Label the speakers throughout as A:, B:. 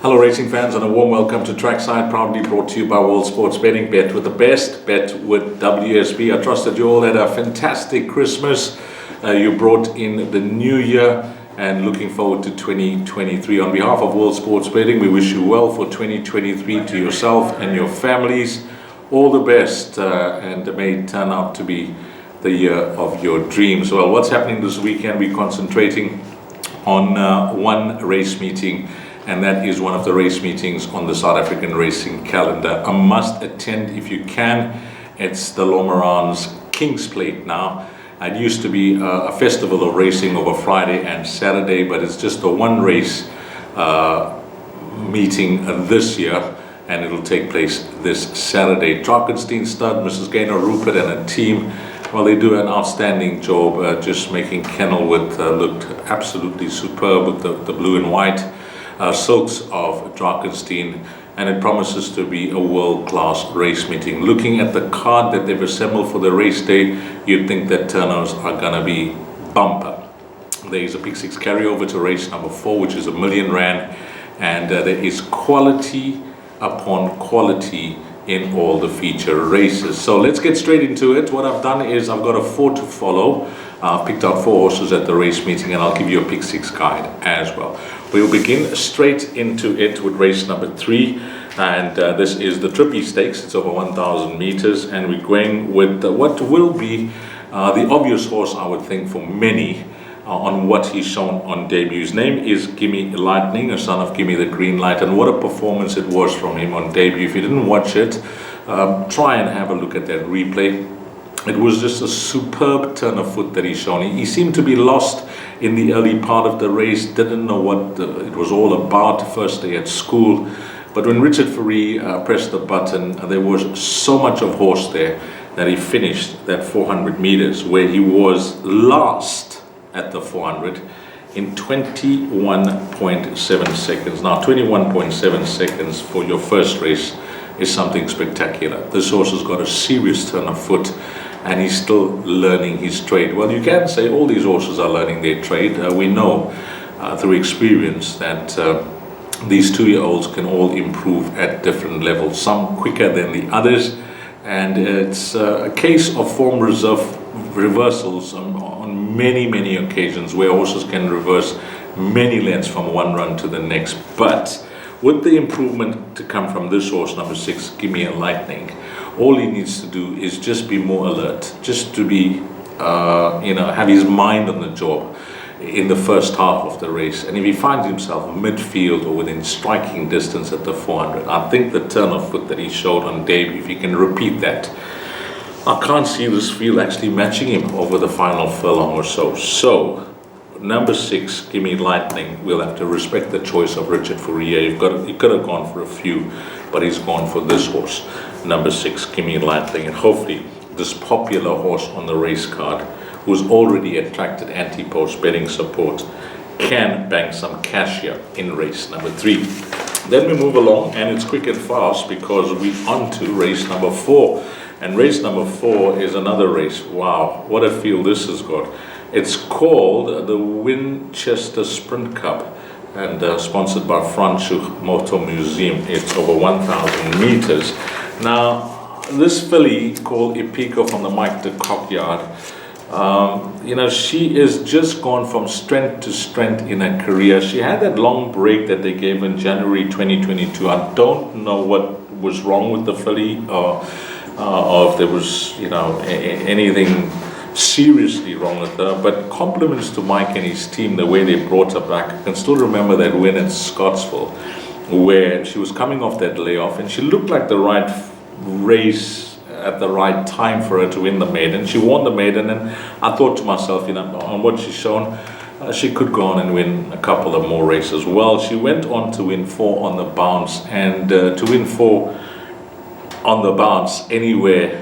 A: Hello racing fans and a warm welcome to Trackside, proudly brought to you by World Sports Betting. Bet with the best, bet with WSB. I trust that you all had a fantastic Christmas. You brought in the new year and looking forward to 2023. On behalf of World Sports Betting, we wish you well for 2023 to yourself and your families. All the best and may it turn out to be the year of your dreams. Well, what's happening this weekend? We're concentrating on one race meeting, and that is one of the race meetings on the South African racing calendar. A must attend if you can. It's the ormarins King's Plate now. It used to be a festival of racing over Friday and Saturday, but it's just a one race meeting this year, and it'll take place this Saturday. Trackside stud, Mrs. Gaynor Rupert and a team, well, they do an outstanding job just making Kenilworth looked absolutely superb with the blue and white silks of Trackside, and it promises to be a world-class race meeting. Looking at the card that they've assembled for the race day, you'd think that turnovers are going to be bumper. There is a Pick 6 carryover to race number 4, which is R1 million, and there is quality upon quality in all the feature races. So let's get straight into it. What I've done is I've got a 4 to follow. I've picked out 4 horses at the race meeting, and I'll give you a Pick 6 guide as well. We'll begin straight into it with race number 3, and this is the Trippy Stakes. It's over 1,000 meters, and we're going with what will be the obvious horse, I would think, for many on what he's shown on debut. His name is Gimme Lightning, a son of Gimme the Green Light, and what a performance it was from him on debut. If you didn't watch it, try and have a look at that replay. It was just a superb turn of foot that he's shown. He seemed to be lost in the early part of the race, didn't know what it was all about, first day at school. But when Richard Fourie pressed the button, there was so much of horse there that he finished that 400 meters, where he was last at the 400 in 21.7 seconds. Now, 21.7 seconds for your first race is something spectacular. This horse has got a serious turn of foot, and he's still learning his trade. Well, you can say all these horses are learning their trade. We know through experience that these 2-year-olds can all improve at different levels, some quicker than the others, and it's a case of form reversals on many occasions where horses can reverse many lengths from one run to the next. But with the improvement to come from this horse, number 6, Gimme Lightning, all he needs to do is just be more alert, just to be, have his mind on the job in the first half of the race. And if he finds himself midfield or within striking distance at the 400, I think the turn of foot that he showed on debut, if he can repeat that, I can't see this field actually matching him over the final furlong or so. So, number 6, Gimme Lightning, we'll have to respect the choice of Richard Fourie. He could have gone for a few, but he's gone for this horse, number 6, Gimme Lightning. And hopefully, this popular horse on the race card, who's already attracted anti-post betting support, can bank some cash here in race number 3. Then we move along, and it's quick and fast because we're on to race number 4. And race number 4 is another race. Wow, what a field this has got. It's called the Winchester Sprint Cup, and sponsored by Franschhoek Motor Museum. It's over 1,000 meters. Now, this filly called Epico from the Mike de Kock yard, she is just gone from strength to strength in her career. She had that long break that they gave in January 2022. I don't know what was wrong with the filly, or if there was, anything seriously wrong with her, but compliments to Mike and his team, the way they brought her back. I can still remember that win at Scottsville, where she was coming off that layoff, and she looked like the right race at the right time for her to win the maiden. She won the maiden, and I thought to myself, on what she's shown, she could go on and win a couple of more races. Well, she went on to win 4 on the bounce, and to win 4 on the bounce anywhere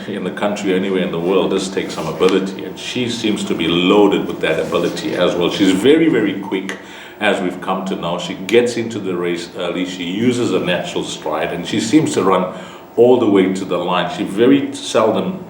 A: in the country, anywhere in the world, does take some ability, and she seems to be loaded with that ability as well. She's very, very quick, as we've come to know. She gets into the race early, she uses a natural stride, and she seems to run all the way to the line. She very seldom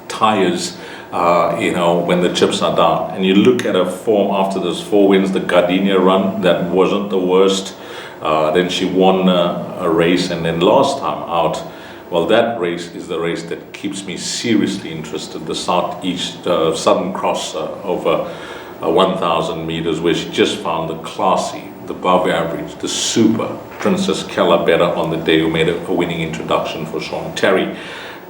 A: tires, when the chips are down. And you look at her form after those 4 wins, the Gardenia run, that wasn't the worst. Then she won a race, and then last time out, well, that race is the race that keeps me seriously interested, the Southern Cross over 1,000 meters, where she just found the classy, the above average, the super Princess Keller better on the day, who made a winning introduction for Sean Terry.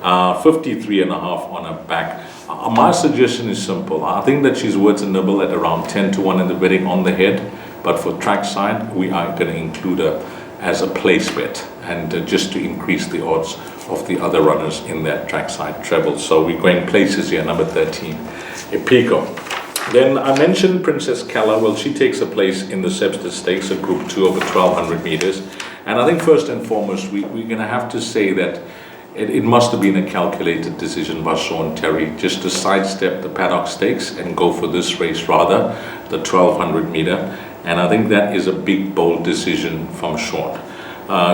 A: 53 and a half on her back. My suggestion is simple. I think that she's worth a nibble at around 10 to 1 in the betting on the head, but for Trackside, we are going to include her as a place bet, and just to increase the odds of the other runners in that Trackside treble. So we're going places here, number 13, Epico. Then I mentioned Princess Keller. Well, she takes a place in the Sebster Stakes, a Group 2 over 1,200 meters. And I think first and foremost, we're going to have to say that it must have been a calculated decision by Sean Terry just to sidestep the Paddock Stakes and go for this race rather, the 1,200 meter. And I think that is a big, bold decision from Sean.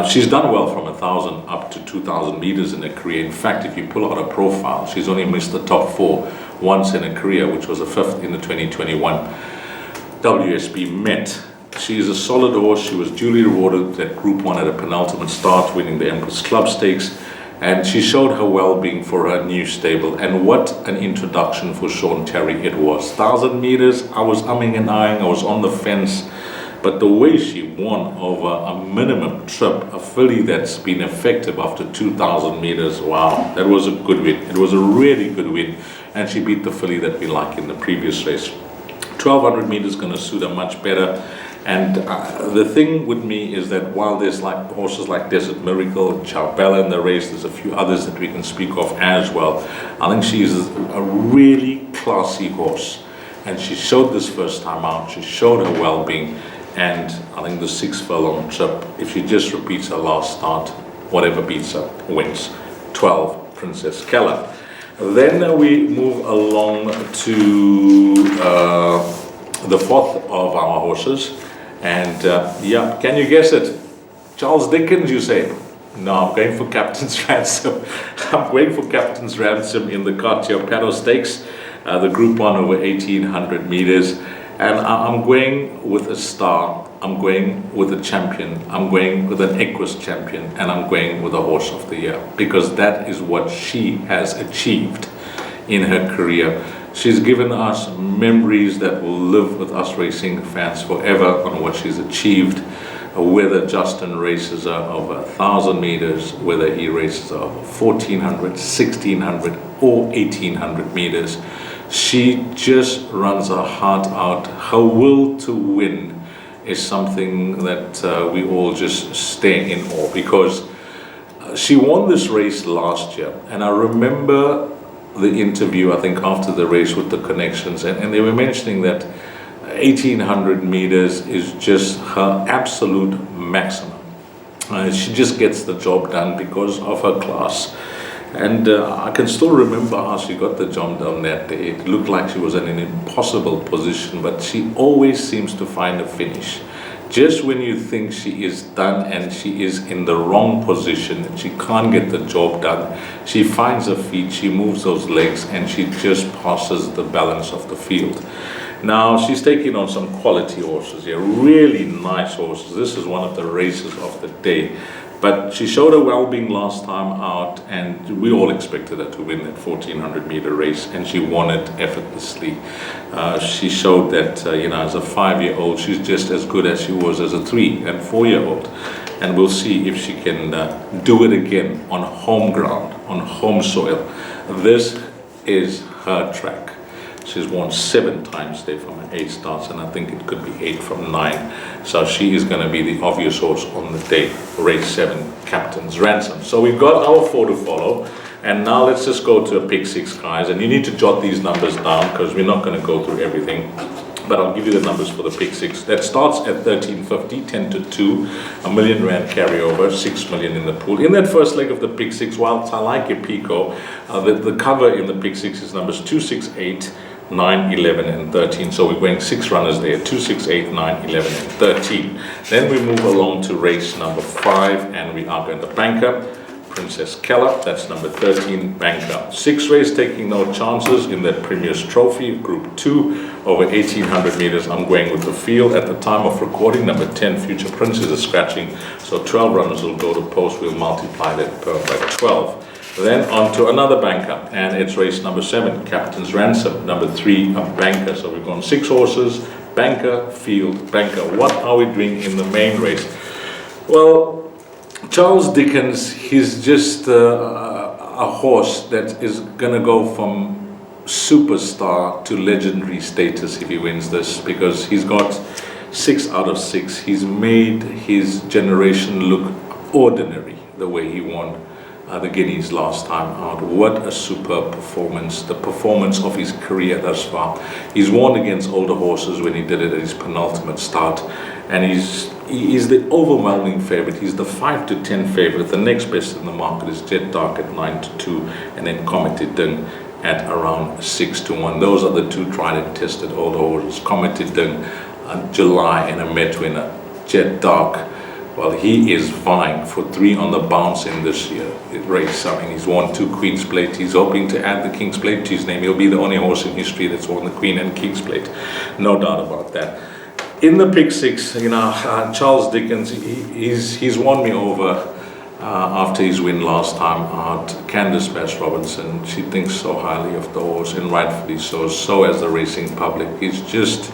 A: She's done well from 1,000 up to 2,000 meters in her career. In fact, if you pull out her profile, she's only missed the top 4 once in her career, which was a 5th in the 2021 WSB Met. She is a solid horse. She was duly rewarded at Group 1 at a penultimate start, winning the Empress Club Stakes. And she showed her well-being for her new stable. And what an introduction for Sean Terry it was. 1,000 meters, I was umming and ahhing, I was on the fence. But the way she won over a minimum trip, a filly that's been effective after 2,000 meters, wow, that was a good win. It was a really good win. And she beat the filly that we like in the previous race. 1,200 meters going to suit her much better. And the thing with me is that while there's like horses like Desert Miracle, Charbella in the race, there's a few others that we can speak of as well. I think she is a really classy horse. And she showed this first time out. She showed her well-being. And I think the 6 furlong trip, if she just repeats her last start, whatever beats her wins. 12, Princess Keller. Then we move along to the 4th of our horses. And yeah, can you guess it? Charles Dickens, you say? No, I'm going for Captain's Ransom. I'm going for Captain's Ransom in the Cartier Paddock Stakes, the Group 1 over 1,800 meters. And I'm going with a star, I'm going with a champion, I'm going with an Equus champion, and I'm going with a horse of the year, because that is what she has achieved in her career. She's given us memories that will live with us racing fans forever on what she's achieved, whether Justin races her over 1,000 meters, whether he races her over 1,400, 1,600, or 1,800 meters. She just runs her heart out. Her will to win is something that we all just stay in awe, because she won this race last year. And I remember the interview, I think, after the race with the connections, and they were mentioning that 1,800 meters is just her absolute maximum. She just gets the job done because of her class. And I can still remember how she got the job done that day. It looked like she was in an impossible position, but she always seems to find a finish. Just when you think she is done and she is in the wrong position and she can't get the job done, she finds her feet, she moves those legs, and she just passes the balance of the field. Now, she's taking on some quality horses here, really nice horses. This is one of the races of the day. But she showed her well-being last time out, and we all expected her to win that 1,400 meter race, and she won it effortlessly. She showed that, as a 5-year-old, she's just as good as she was as a 3 and 4-year-old. And we'll see if she can do it again on home ground, on home soil. This is her track. She's won 7 times there from 8 starts, and I think it could be 8 from 9. So she is going to be the obvious horse on the day. Race 7, Captain's Ransom. So we've got our 4 to follow, and now let's just go to a pick 6, guys. And you need to jot these numbers down, because we're not going to go through everything. But I'll give you the numbers for the pick 6. That starts at 13.50, 10 to 2, $1 million carryover, 6 million in the pool. In that first leg of the pick 6, whilst I like your Pico, the cover in the pick 6 is numbers 2, 6, 8, 9, 11, and 13. So we're going 6 runners there, 2, 6, 8, 9, 11, and 13. Then we move along to race number 5, and we are going to banker Princess Keller, that's number 13, banker. 6th race, taking no chances in that Premier's Trophy, Group 2, over 1,800 meters. I'm going with the field at the time of recording. Number 10, Future Princess is scratching, so 12 runners will go to post. We'll multiply that by 12. Then on to another banker, and it's race number 7, Captain's Ransom, number 3, a banker. So we've gone 6 horses, banker, field, banker. What are we doing in the main race? Well, Charles Dickens, he's just a horse that is going to go from superstar to legendary status if he wins this, because he's got 6 out of 6. He's made his generation look ordinary the way he won the Guineas last time out. What a superb performance, the performance of his career thus far. He's won against older horses when he did it at his penultimate start, and he's the overwhelming favorite. He's the 5 to 10 favorite. The next best in the market is Jet Dark at 9 to 2, and then Comet Ding at around 6 to 1. Those are the 2 tried and tested older horses. Comet Ding, July and a Met winner. Jet Dark, well, he is vying for 3 on the bounce in this year race. I mean, he's won 2 Queen's Plate. He's hoping to add the King's Plate to his name. He'll be the only horse in history that's won the Queen and King's Plate. No doubt about that. In the pick 6, Charles Dickens, he's won me over after his win last time out. Candace Bass Robinson, she thinks so highly of the horse, and rightfully so. So as the racing public. He's just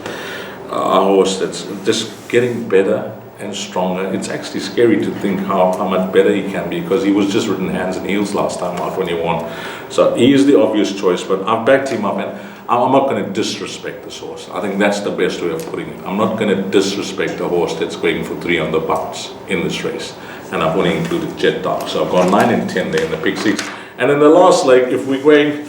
A: a horse that's just getting better and stronger. It's actually scary to think how much better he can be, because he was just ridden hands and heels last time out when he won. So he is the obvious choice, but I've backed him up, and I'm not going to disrespect this horse. I think that's the best way of putting it. I'm not going to disrespect a horse that's going for 3 on the bounce in this race, and I've only included Jet Dark. So I've got 9 and 10 there in the pick 6. And in the last leg, if we're going,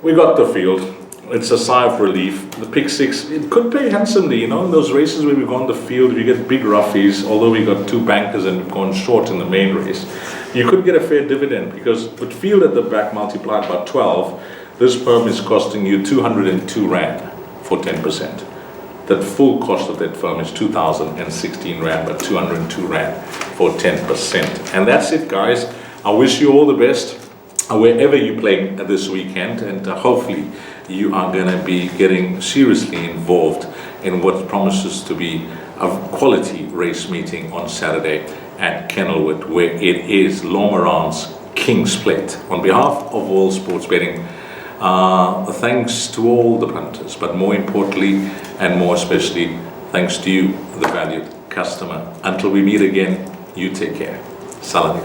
A: we got the field. It's a sigh of relief. The pick 6, it could pay handsomely, in those races where we've gone the field, we get big roughies, although we got 2 bankers and we've gone short in the main race. You could get a fair dividend, because with field at the back multiplied by 12, this firm is costing you 202 Rand for 10%. The full cost of that firm is 2,016 Rand, but 202 Rand for 10%. And that's it, guys. I wish you all the best wherever you play this weekend, and hopefully you are going to be getting seriously involved in what promises to be a quality race meeting on Saturday at Kenilworth, where it is Ormarins King's Plate. On behalf of all sports betting, thanks to all the punters, but more importantly and more especially, thanks to you, the valued customer. Until we meet again, you take care. Salam.